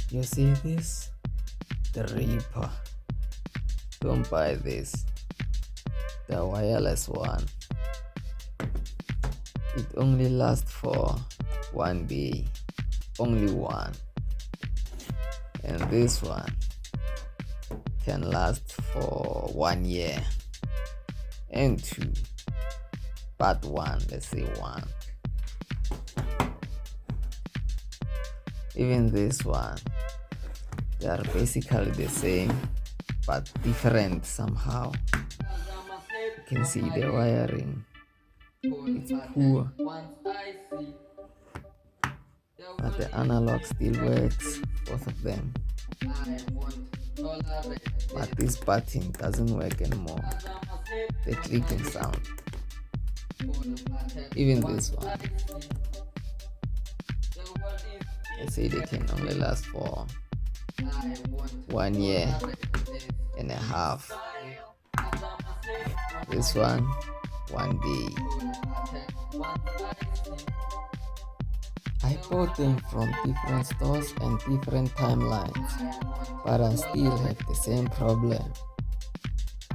You see this? The Reaper. Don't buy this. The wireless one. It only lasts for 1 day. Only one. And this one can last for 1 year. And 2. But 1, let's say 1. Even this one, they are basically the same but different somehow. You can see the wiring, it's poor, but the analog still works, both of them. But this button doesn't work anymore, the clicking sound. Even this one, they say they can only last for 1 year and a half. This one, 1 day. I bought them from different stores and different timelines, but I still have the same problem.